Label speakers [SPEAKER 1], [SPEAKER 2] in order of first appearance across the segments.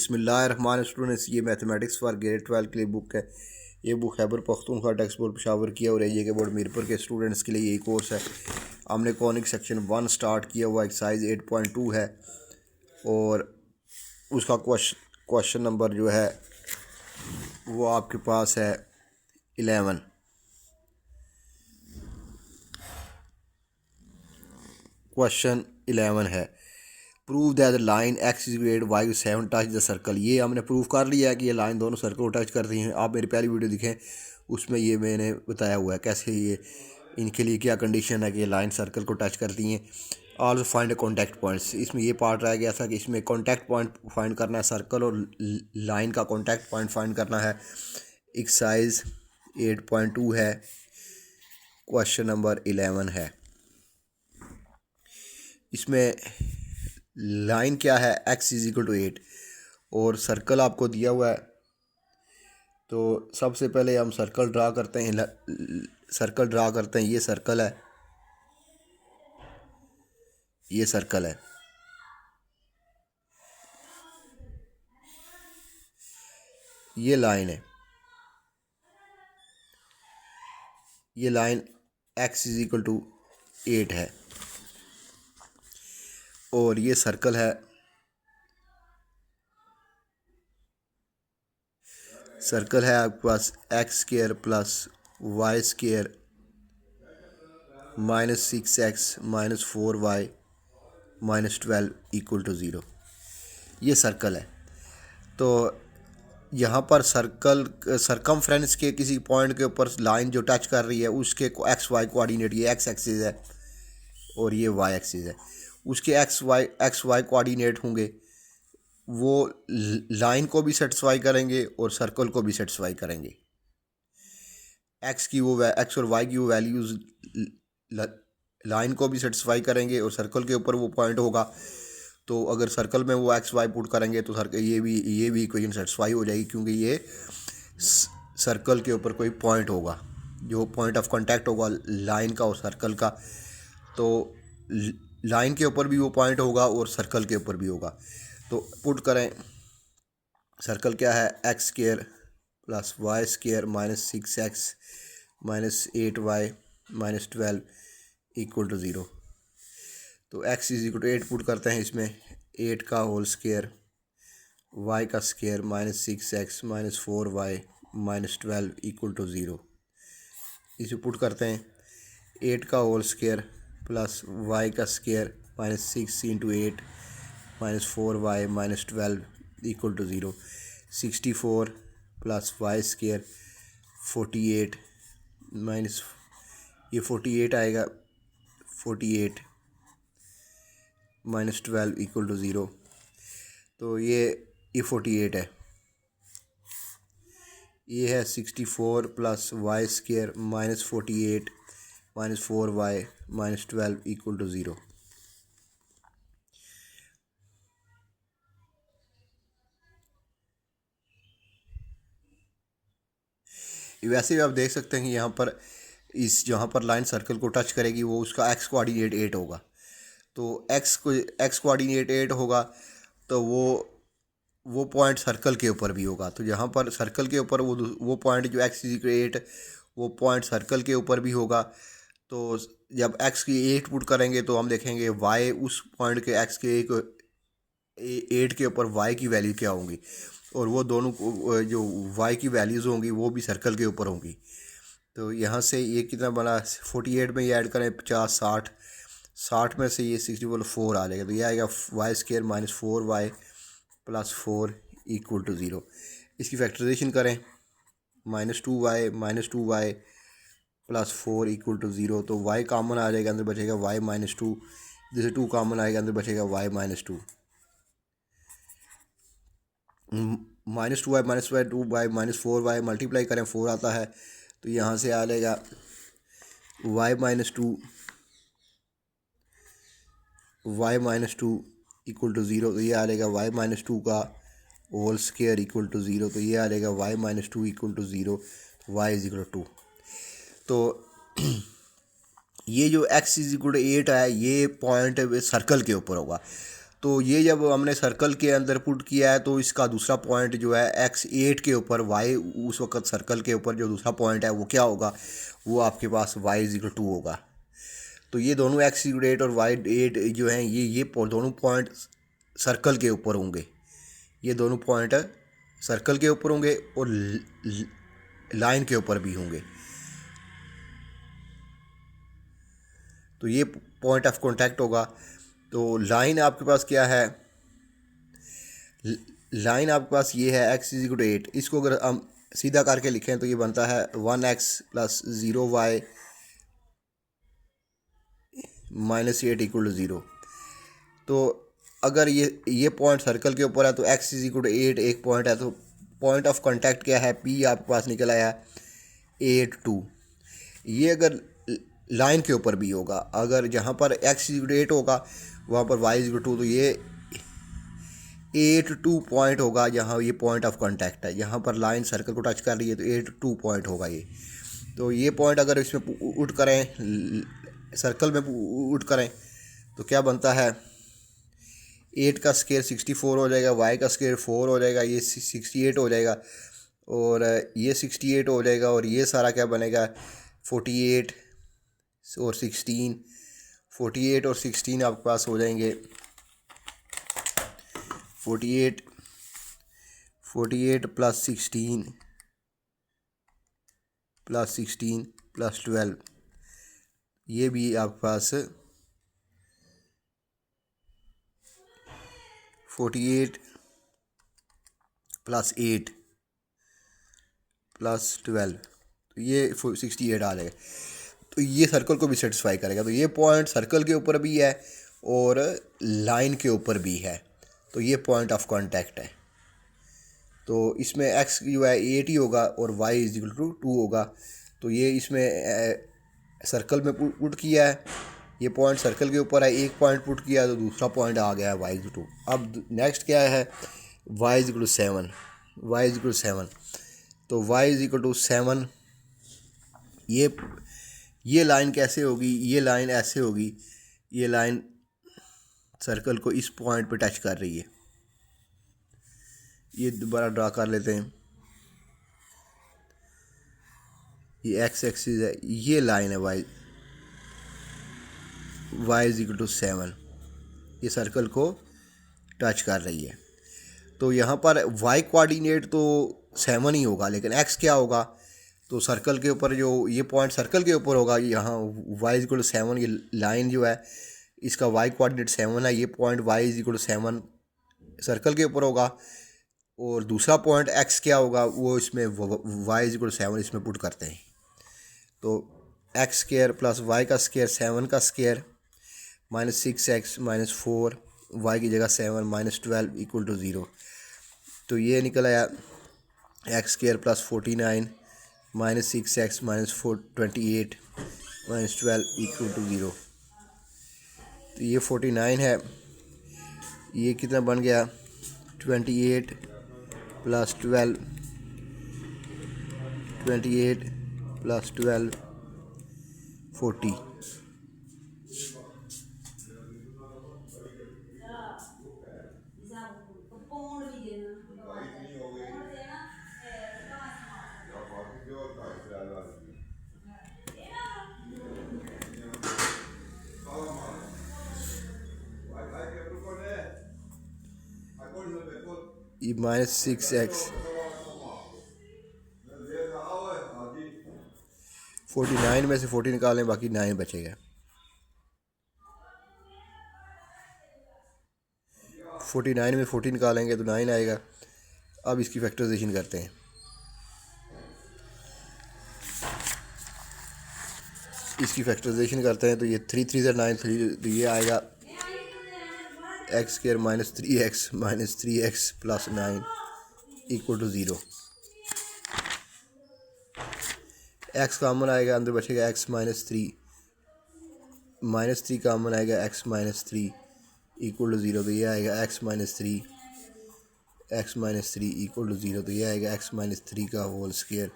[SPEAKER 1] बिस्मिल्लाहिर्रहमानिर्रहीम स्टूडेंट्स, ये mathematics for grade 12 के लिए बुक है। ये book Khyber Pakhtunkhwa text board Peshawar किया और एजे के बोर्ड मीरपुर के स्टूडेंट्स के लिए यही कोर्स है। हमने कॉनिक सेक्शन 1 स्टार्ट किया हुआ, एक्सरसाइज 8.2 है और उसका क्वेश्चन नंबर जो है वो आपके पास है 11। क्वेश्चन 11 है, prove that the line x is grade y 7 touch the circle. ये हमने प्रूव कर लिया है कि ये लाइन दोनों सर्कल को टच करती हैं। आप मेरी पहली वीडियो दिखें, उसमें ये मैंने बताया हुआ है कैसे ये इनके लिए क्या कंडीशन है कि ये लाइन सर्कल को टच करती हैं। ऑल्सो फाइंड कॉन्टैक्ट पॉइंट्स, इसमें ये पार्ट रह गया था कि इसमें कॉन्टैक्ट पॉइंट फाइंड करना है, सर्कल और लाइन का कॉन्टैक्ट पॉइंट फाइंड करना है। एक्सरसाइज 8.2 है, क्वेश्चन नंबर 11 है। इसमें लाइन क्या है, x इज इक्वल टू 8 और सर्कल आपको दिया हुआ है। तो सबसे पहले हम सर्कल ड्रा करते हैं। ये सर्कल है, ये सर्कल है। ये लाइन है, ये line x is equal to 8 है और ये सर्कल है। सर्कल है आपके पास x square plus y square -6x -4y -12 equal to 0। ये सर्कल है। तो यहाँ पर सरकमफ्रेंस के किसी पॉइंट के ऊपर लाइन जो टच कर रही है उसके एक्स वाई कोऑर्डिनेट, ये एक्स एक्सिस है और ये वाई एक्सिस है। उसके एक्स वाई कोऑर्डिनेट होंगे, वो लाइन को भी सेटिस्फाई करेंगे और सर्कल को भी सेटिस्फाई करेंगे। एक्स और वाई की वो वैल्यूज़ लाइन को भी सेटिस्फाई करेंगे और सर्कल के ऊपर वो पॉइंट होगा। तो अगर सर्कल में वो एक्स वाई पुट करेंगे तो ये भी इक्वेशन सेटिस्फाई हो जाएगी, क्योंकि ये सर्कल के ऊपर कोई पॉइंट होगा जो पॉइंट ऑफ कांटेक्ट होगा लाइन का और सर्कल का। तो लाइन के ऊपर भी वो पॉइंट होगा और सर्कल के ऊपर भी होगा। तो पुट करें, सर्कल क्या है, x square plus y square -6x -8y -12 equal to 0। तो x is equal to 8 put करते हैं इसमें, 8 का होल स्क्वायर, y का square -6x -4y -12 equal to 0। इसे पुट करते हैं, 8 का होल स्क्वायर प्लस y का square -6 into 8 -4y -12 equal to 0। 64 plus y square 48 minus ये 48 आएगा, 48 -12 इक्वल टू 0। तो ये 48 है। ये है 64 plus y square -48 -4y -12 equal to 0। वैसे भी आप देख सकते हैं कि यहाँ पर जहाँ पर लाइन सर्कल को टच करेगी वो उसका एक्स कोऑर्डिनेट 8 होगा। तो एक्स कोऑर्डिनेट 8 होगा तो वो पॉइंट सर्कल के ऊपर भी होगा। तो जहाँ पर सर्कल के ऊपर वो पॉइंट जो एक्स इज 8 वो पॉइंट सर्कल के ऊपर भी होगा। तो जब एक्स की 8 पुट करेंगे तो हम देखेंगे वाई उस पॉइंट के एक्स के 8 के ऊपर वाई की वैल्यू क्या होंगी, और वो दोनों जो वाई की वैल्यूज़ होंगी वो भी सर्कल के ऊपर होंगी। तो यहाँ से ये कितना बना, 48 में ये ऐड करें 50 60 में से ये 64 आ जाएगा। तो ये आएगा Y square -4y +4 equal to 0। इसकी फैक्टराइजेशन करें, -2y +4 इक्वल टू 0। तो y कॉमन आ जाएगा, अंदर बचेगा y -2। जैसे 2 कॉमन आएगा, अंदर बचेगा y -2। -2y -2y -4y multiply करें 4 आता है। तो यहाँ से आ जाएगा y -2 इक्वल टू 0। तो ये आ जाएगा y -2 का होल स्क्वायर इक्वल टू 0। तो ये आ जाएगा y -2 equal to 0, y is equal to 2। तो ये जो x इज इक्वल टू 8 है ये पॉइंट सर्कल के ऊपर होगा। तो ये जब हमने सर्कल के अंदर पुट किया है तो इसका दूसरा पॉइंट जो है x8 के ऊपर y, उस वक्त सर्कल के ऊपर जो दूसरा पॉइंट है वो क्या होगा, वो आपके पास y=2 होगा। तो ये दोनों x8 और y8 जो हैं ये दोनों पॉइंट सर्कल के ऊपर होंगे, ये दोनों पॉइंट सर्कल के ऊपर होंगे और लाइन के ऊपर भी होंगे। तो ये पॉइंट ऑफ कांटेक्ट होगा। तो लाइन आपके पास क्या है, लाइन आपके पास ये है x=8। इसको अगर हम सीधा करके लिखें तो ये बनता है 1x + 0y - 8 = 0। तो अगर ये पॉइंट सर्कल के ऊपर है तो x=8 एक पॉइंट है, तो पॉइंट ऑफ कांटेक्ट क्या है, P आपके पास निकल आया 8 2। ये अगर लाइन के ऊपर भी होगा, अगर जहाँ पर x=8 होगा वहाँ पर y=2, तो ये 8 2 पॉइंट होगा जहाँ ये पॉइंट ऑफ कांटेक्ट है। यहाँ पर लाइन सर्कल को टच कर रही है तो 8 2 पॉइंट होगा ये। तो ये पॉइंट अगर इसमें पुट करें, सर्कल में पुट करें तो क्या बनता है, 8 का स्क्वायर 64 हो जाएगा, y का स्क्वायर 4 हो जाएगा, ये 68 हो जाएगा, और ये 68 हो जाएगा, और ये सारा क्या बनेगा 48 और 16। 48 और 16 आपके पास हो जाएंगे 48 + 16 + 12, ये भी आपके पास 48 + 8 + 12, तो ये 68 आ जाएगा। तो ये सर्कल को भी सेटिस्फाई करेगा। तो ये पॉइंट सर्कल के ऊपर भी है और लाइन के ऊपर भी है, तो ये पॉइंट ऑफ कांटेक्ट है। तो इसमें x जो है 8 ही होगा और y=2 होगा। तो ये इसमें सर्कल में पुट किया है, ये पॉइंट सर्कल के ऊपर है, एक पॉइंट पुट किया तो दूसरा पॉइंट आ गया है y=2। अब नेक्स्ट क्या है, y=7। तो y=7, ये लाइन कैसे होगी, ये लाइन ऐसे होगी, ये लाइन सर्कल को इस पॉइंट पे टच कर रही है। ये दोबारा ड्रा कर लेते हैं, ये x एक्सिस है, ये लाइन है y=7, ये सर्कल को टच कर रही है। तो यहाँ पर y कोऑर्डिनेट तो 7 ही होगा, लेकिन x क्या होगा, तो सर्कल के ऊपर जो ये पॉइंट सर्कल के ऊपर होगा, यहाँ y=7, ये लाइन जो है इसका y कोऑर्डिनेट 7 है, ये पॉइंट y=7 सर्कल के ऊपर होगा, और दूसरा पॉइंट x क्या होगा वो इसमें y=7 इसमें पुट करते हैं। तो x² + y का स्क्वायर 7 का स्क्वायर -6x - 4, y की जगह 7 -12 = 0। तो ये निकल आया x² + 49 -6x - 28 -12 = 0। तो ये 49 है, ये कितना बन गया 28 + 12 40। ये -6x 49 में से 40 निकालें, बाकी 9 बचेगा। 49 में 40 निकालेंगे तो 9 आएगा। अब इसकी फैक्टराइजेशन करते हैं, तो ये 3 3 9 3, तो ये आएगा x² - 3x - 3x + 9 = 0। x common आएगा, अंदर बचेगा x - 3, -3 कॉमन आएगा, x - 3 = 0। तो ये आएगा x - 3 = 0। तो ये आएगा x - 3 का होल स्क्वायर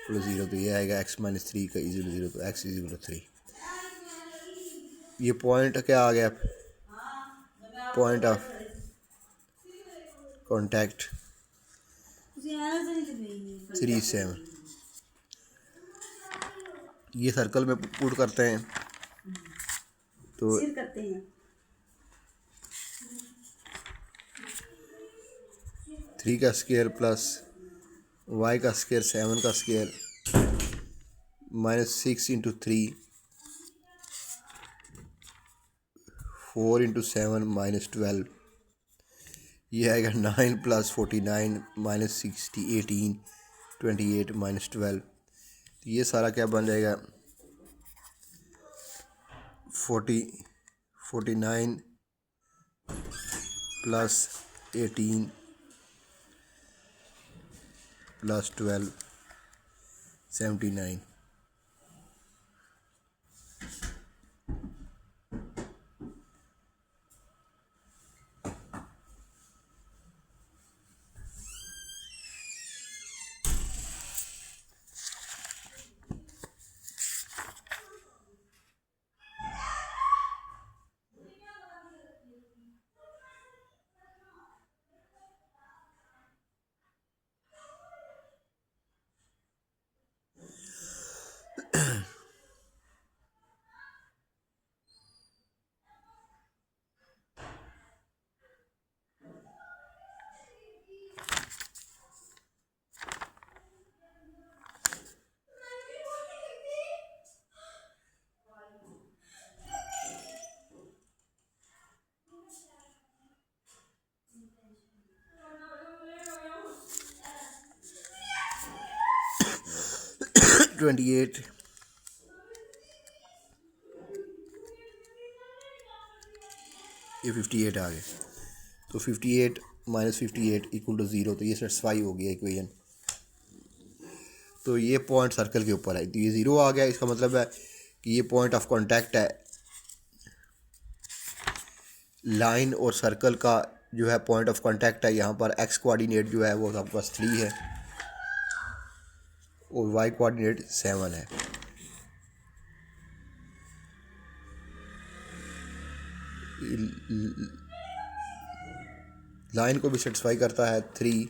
[SPEAKER 1] = 0। तो ये आएगा x - 3 का = 0। तो x = 3। ये पॉइंट क्या आ गया, पॉइंट ऑफ कॉन्टैक्ट 3 7, ये सर्कल में पुट करते हैं तो 3 का स्क्वायर प्लस y का स्क्वायर 7 का स्क्वायर -6 × 3 4 × 7 -12, ये आएगा 9 + 49 -60 18 28 -12, तो ये सारा क्या बन जाएगा 49 + 18 + 12 79। ट्वेंटी एट ये 58 आ गए, तो 58 - 58 = 0, तो ये सेटिस्फाई हो गया इक्वेशन। तो ये पॉइंट सर्कल के ऊपर है, तो ये 0 आ गया, इसका मतलब है कि ये पॉइंट ऑफ कांटेक्ट है लाइन और सर्कल का, जो है पॉइंट ऑफ कांटेक्ट है। यहाँ पर x कोऑर्डिनेट जो है वो आपके पास 3 है और y कोऑर्डिनेट 7 है। लाइन को भी सेटिस्फाई करता है 3